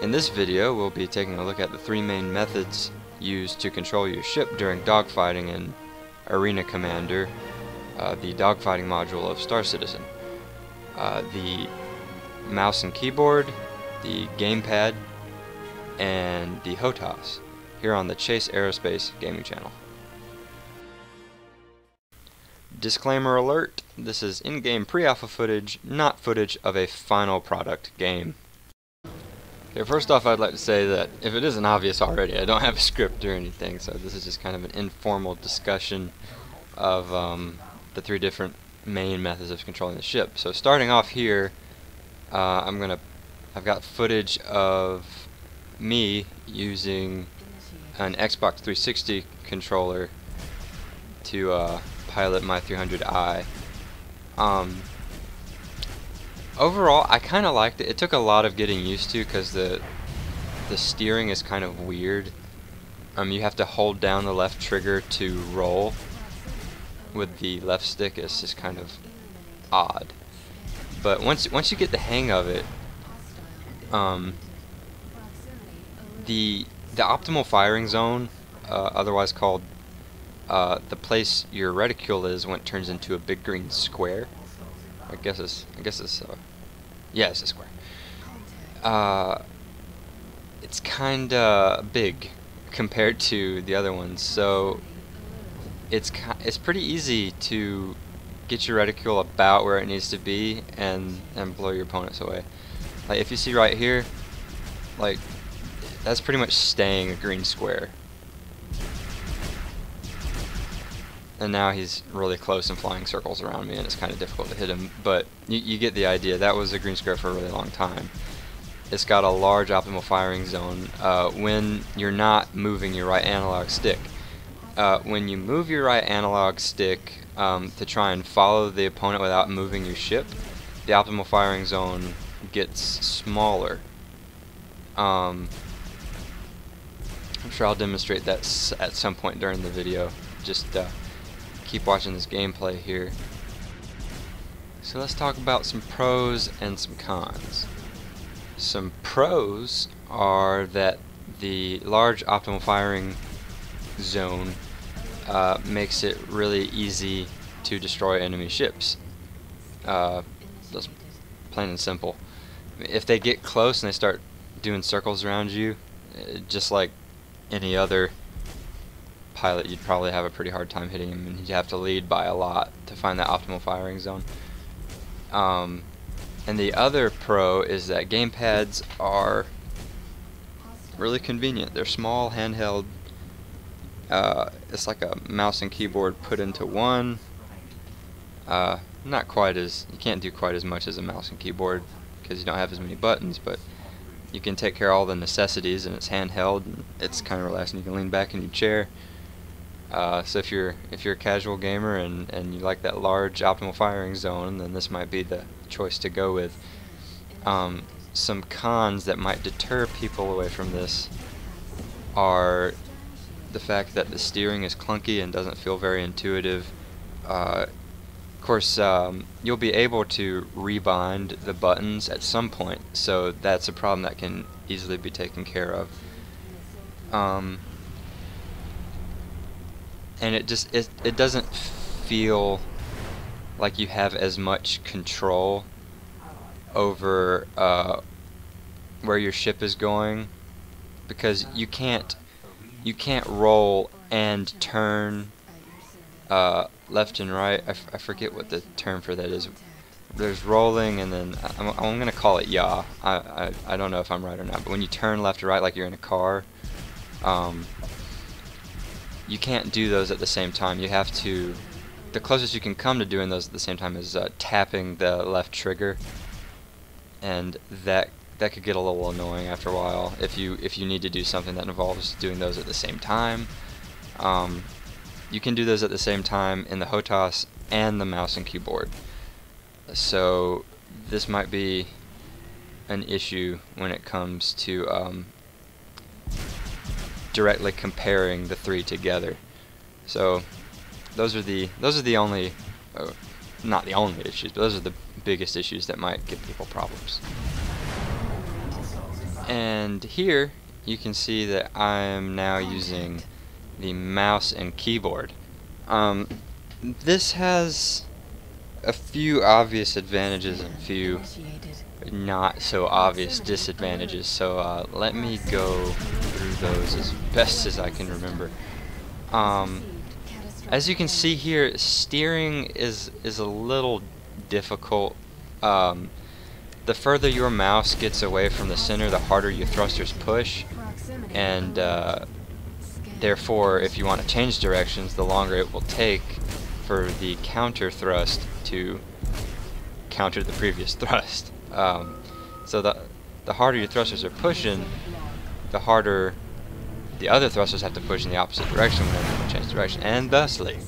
In this video, we'll be taking a look at the three main methods used to control your ship during dogfighting in Arena Commander, the dogfighting module of Star Citizen. The mouse and keyboard, the gamepad, and the HOTAS, here on the Chase Aerospace gaming channel. Disclaimer alert, this is in-game pre-alpha footage, not footage of a final product game. Okay, first off, I'd like to say that if it isn't obvious already, I don't have a script or anything, so this is just kind of an informal discussion of the three different main methods of controlling the ship. So starting off here, I've got footage of me using an Xbox 360 controller to pilot my 300i. Overall, I kind of liked it. It took a lot of getting used to because the steering is kind of weird. You have to hold down the left trigger to roll with the left stick. It's just kind of odd. But once you get the hang of it, the optimal firing zone, otherwise called the place your reticule is when it turns into a big green square. I guess it's yeah, it's a square. It's kinda big compared to the other ones, so it's pretty easy to get your reticule about where it needs to be and blow your opponents away. Like if you see right here, like that's pretty much staying a green square. And now he's really close and flying circles around me, and it's kind of difficult to hit him, but you get the idea. That was a green square for a really long time. It's got a large optimal firing zone when you're not moving your right analog stick. When you move your right analog stick to try and follow the opponent without moving your ship, the optimal firing zone gets smaller. I'm sure I'll demonstrate that at some point during the video. Just keep watching this gameplay here. So let's talk about some pros and some cons. Some pros are that the large optimal firing zone makes it really easy to destroy enemy ships. That's plain and simple. If they get close and they start doing circles around you, just like any other pilot, you'd probably have a pretty hard time hitting him, and you'd have to lead by a lot to find that optimal firing zone. And the other pro is that gamepads are really convenient. They're small, handheld. It's like a mouse and keyboard put into one. Not quite as, you can't do quite as much as a mouse and keyboard because you don't have as many buttons, but you can take care of all the necessities, and it's handheld, and it's kind of relaxing. You can lean back in your chair. So if you're a casual gamer and you like that large optimal firing zone, then this might be the choice to go with. Some cons that might deter people away from this are the fact that the steering is clunky and doesn't feel very intuitive. Of course, you'll be able to rebind the buttons at some point, so that's a problem that can easily be taken care of. And it doesn't feel like you have as much control over where your ship is going, because you can't roll and turn left and right. I forget what the term for that is. There's rolling, and then I'm gonna call it yaw. I don't know if I'm right or not, but when you turn left or right like you're in a car, you can't do those at the same time. You have to, the closest you can come to doing those at the same time is tapping the left trigger, and that could get a little annoying after a while if you need to do something that involves doing those at the same time. You can do those at the same time in the HOTAS and the mouse and keyboard. So this might be an issue when it comes to directly comparing the three together. So those are the only, not the only issues, but those are the biggest issues that might give people problems. And here you can see that I'm now using the mouse and keyboard. This has a few obvious advantages and a few not so obvious disadvantages, so let me go through those as best as I can remember. As you can see here, steering is a little difficult. The further your mouse gets away from the center, the harder your thrusters push, and therefore if you want to change directions, the longer it will take for the counter thrust to counter the previous thrust. So the harder your thrusters are pushing, the harder the other thrusters have to push in the opposite direction whenever you want to change direction, and thusly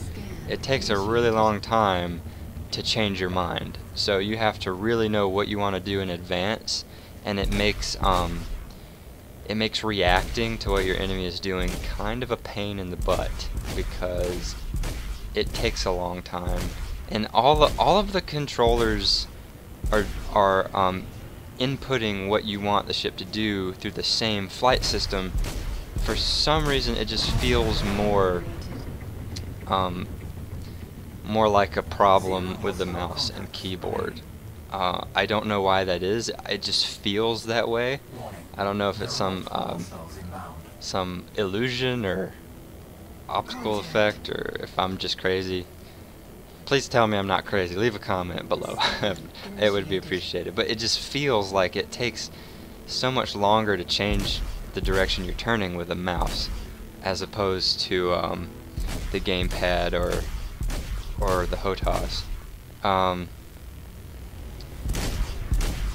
it takes a really long time to change your mind. So you have to really know what you want to do in advance, and it makes reacting to what your enemy is doing kind of a pain in the butt, because it takes a long time, and all of the controllers are inputting what you want the ship to do through the same flight system. For some reason it just feels more like a problem with the mouse and keyboard. I don't know why that is. It just feels that way. I don't know if it's some illusion or optical effect, or if I'm just crazy. Please tell me I'm not crazy. Leave a comment below. It would be appreciated. But it just feels like it takes so much longer to change the direction you're turning with a mouse, as opposed to the Gamepad or the HOTAS.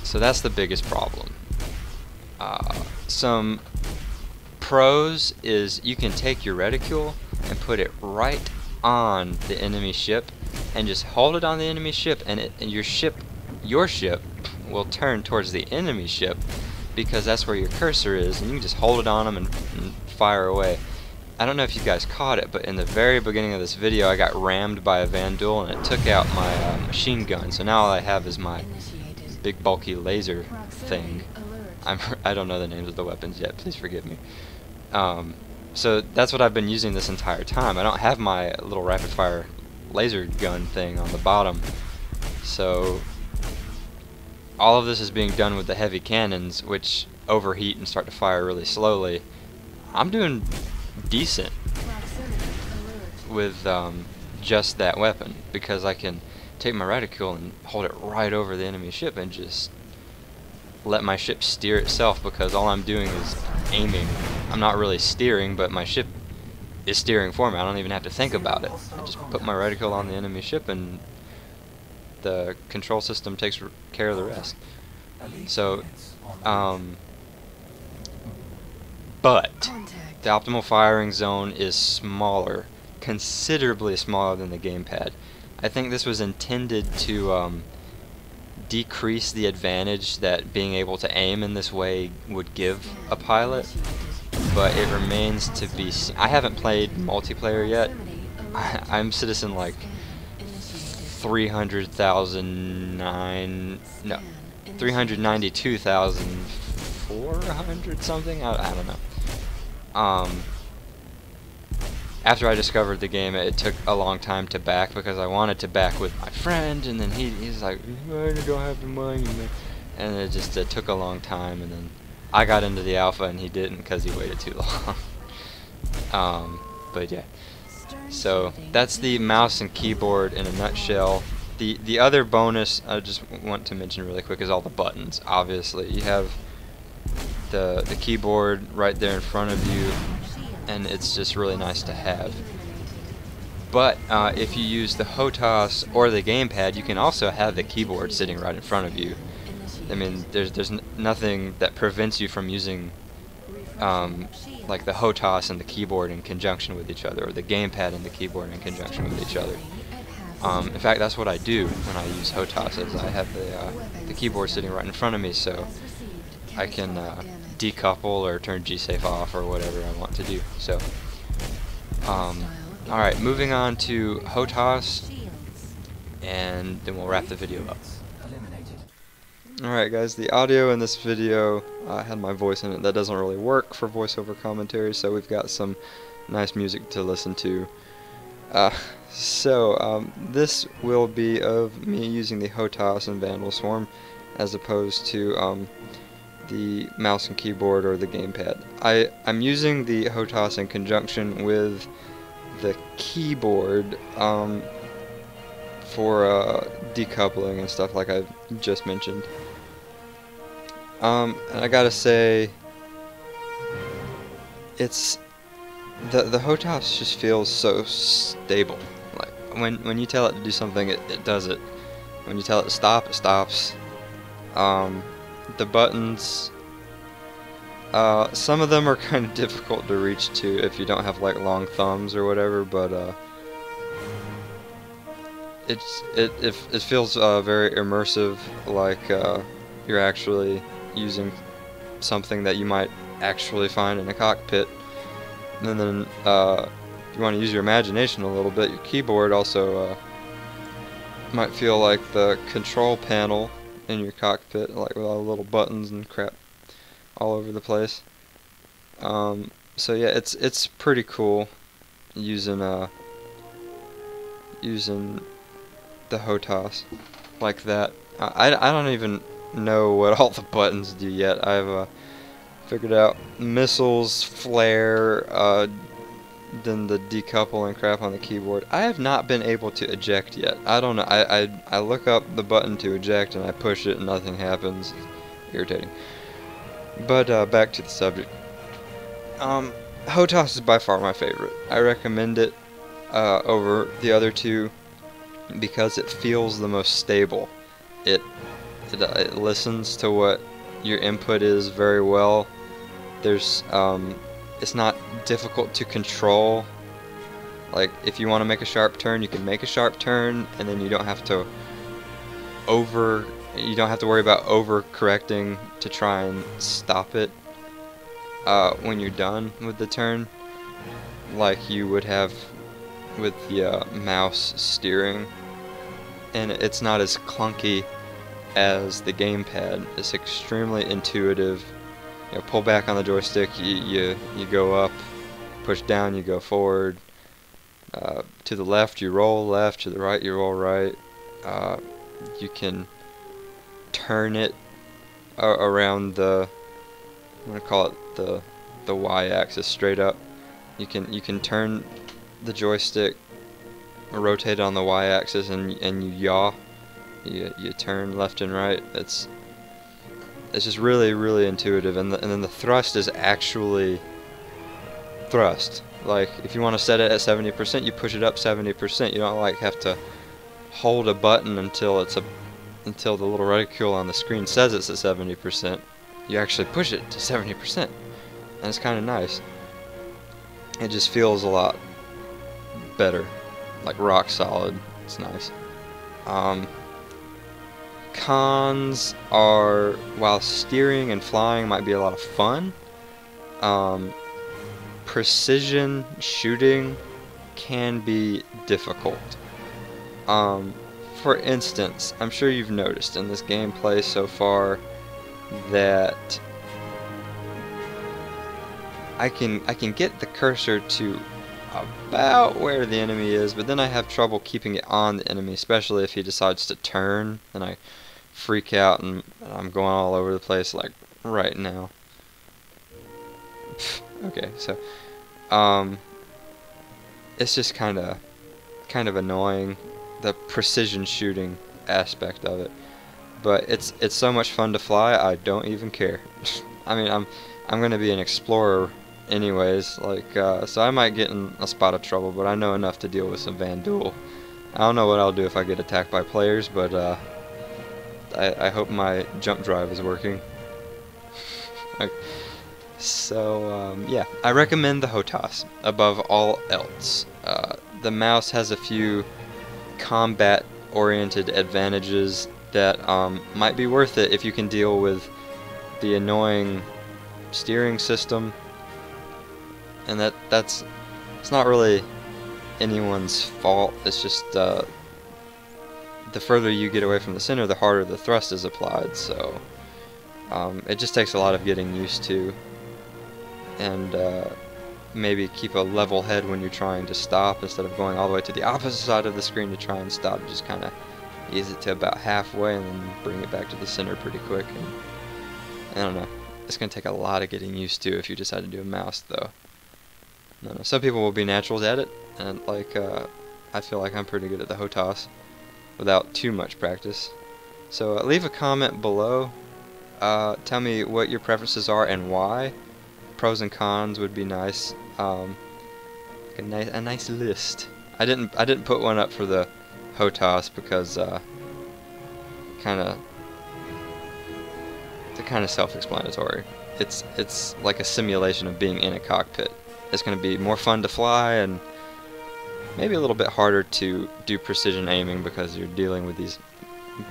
So that's the biggest problem. Some pros is you can take your reticule and put it right on the enemy ship and just hold it on the enemy ship, and your ship will turn towards the enemy ship, because that's where your cursor is, and you can just hold it on them and fire away. I don't know if you guys caught it, but in the very beginning of this video I got rammed by a Vanduul and it took out my machine gun, so now all I have is my big bulky laser thing. I don't know the names of the weapons yet, please forgive me. So that's what I've been using this entire time. I don't have my little rapid fire laser gun thing on the bottom, so all of this is being done with the heavy cannons, which overheat and start to fire really slowly. I'm doing decent with just that weapon, because I can take my reticule and hold it right over the enemy ship and just let my ship steer itself, because all I'm doing is aiming. I'm not really steering, but my ship is steering for me. I don't even have to think about it. I just put my reticule on the enemy ship and the control system takes care of the rest. So, but the optimal firing zone is smaller, considerably smaller than the Gamepad. I think this was intended to decrease the advantage that being able to aim in this way would give a pilot, but it remains to be seen. I haven't played multiplayer yet. I'm citizen like 392,400 something. I don't know. After I discovered the game, it took a long time to back, because I wanted to back with my friend, and then he's like, I don't have the money, man. And it took a long time, and then I got into the alpha and he didn't, because he waited too long. But yeah, so that's the mouse and keyboard in a nutshell. The other bonus I just want to mention really quick is all the buttons. Obviously you have the keyboard right there in front of you, and it's just really nice to have. But if you use the HOTAS or the Gamepad, you can also have the keyboard sitting right in front of you. I mean, there's nothing that prevents you from using like the HOTAS and the keyboard in conjunction with each other, or the Gamepad and the keyboard in conjunction with each other. In fact, that's what I do when I use HOTAS, is I have the keyboard sitting right in front of me, so I can decouple or turn G-Safe off or whatever I want to do. So, alright, moving on to HOTAS, and then we'll wrap the video up. Alright guys, the audio in this video had my voice in it. That doesn't really work for voiceover commentary, so we've got some nice music to listen to. This will be of me using the HOTAS and Vanduul Swarm as opposed to the mouse and keyboard or the gamepad. I'm using the HOTAS in conjunction with the keyboard for decoupling and stuff like I just mentioned. And I gotta say, it's the HOTAS just feels so stable. Like when you tell it to do something, it does it. When you tell it to stop, it stops. The buttons, some of them are kind of difficult to reach to if you don't have like long thumbs or whatever, but it feels very immersive, like you're actually using something that you might actually find in a cockpit. And then if you want to use your imagination a little bit, your keyboard also might feel like the control panel in your cockpit, like with all the little buttons and crap all over the place. So yeah, it's pretty cool using the HOTAS like that. I don't even know what all the buttons do yet. I've figured out missiles, flare, then the decouple and crap on the keyboard. I have not been able to eject yet. I don't know. I look up the button to eject and I push it and nothing happens. Irritating. But back to the subject. HOTAS is by far my favorite. I recommend it over the other two because it feels the most stable. It listens to what your input is very well. There's it's not difficult to control. Like if you want to make a sharp turn, you can make a sharp turn, and then you don't have to worry about overcorrecting to try and stop it when you're done with the turn, like you would have with the mouse steering. And it's not as clunky as the gamepad. It's extremely intuitive. You know, pull back on the joystick, you go up, push down, you go forward. To the left, you roll left. To the right, you roll right. You can turn it around the, I'm gonna call it the Y-axis straight up. You can turn the joystick, rotate it on the Y-axis, and you yaw. You turn left and right. It's just really intuitive, and then the thrust is actually thrust. Like if you want to set it at 70%, you push it up 70%. You don't like have to hold a button until the little reticule on the screen says it's at 70%. You actually push it to 70%, and it's kind of nice. It just feels a lot better, like rock solid. It's nice. Cons are, while steering and flying might be a lot of fun, precision shooting can be difficult. For instance, I'm sure you've noticed in this gameplay so far that I can get the cursor to about where the enemy is, but then I have trouble keeping it on the enemy, especially if he decides to turn, and I freak out and I'm going all over the place like right now. Okay, so it's just kind of annoying, the precision shooting aspect of it. But it's so much fun to fly, I don't even care. I mean, I'm gonna be an explorer anyways, like so I might get in a spot of trouble, but I know enough to deal with some Vanduul. I don't know what I'll do if I get attacked by players, but I hope my jump drive is working. Okay. So yeah, I recommend the HOTAS above all else. The mouse has a few combat-oriented advantages that might be worth it if you can deal with the annoying steering system, and it's not really anyone's fault. It's just the further you get away from the center, the harder the thrust is applied. So it just takes a lot of getting used to, and maybe keep a level head when you're trying to stop instead of going all the way to the opposite side of the screen to try and stop. Just kind of ease it to about halfway and then bring it back to the center pretty quick. And I don't know, it's going to take a lot of getting used to if you decide to do a mouse, though. I don't know. Some people will be naturals at it, and like I feel like I'm pretty good at the HOTAS without too much practice. So leave a comment below. Tell me what your preferences are and why. Pros and cons would be nice. A nice list. I didn't put one up for the HOTAS because they're kind of self-explanatory. It's like a simulation of being in a cockpit. It's going to be more fun to fly and maybe a little bit harder to do precision aiming because you're dealing with these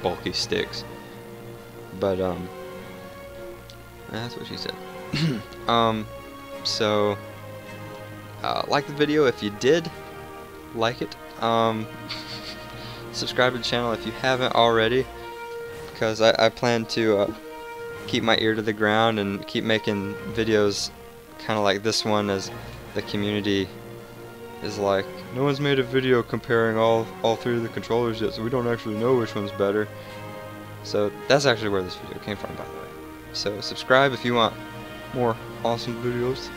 bulky sticks. But that's what she said. So like the video if you did like it. Subscribe to the channel if you haven't already, because I plan to keep my ear to the ground and keep making videos kind of like this one, as the community is like, no one's made a video comparing all three of the controllers yet, so we don't actually know which one's better. So that's actually where this video came from, by the way. So subscribe if you want more awesome videos.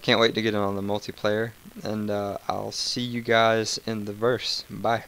Can't wait to get in on the multiplayer, and I'll see you guys in the verse. Bye.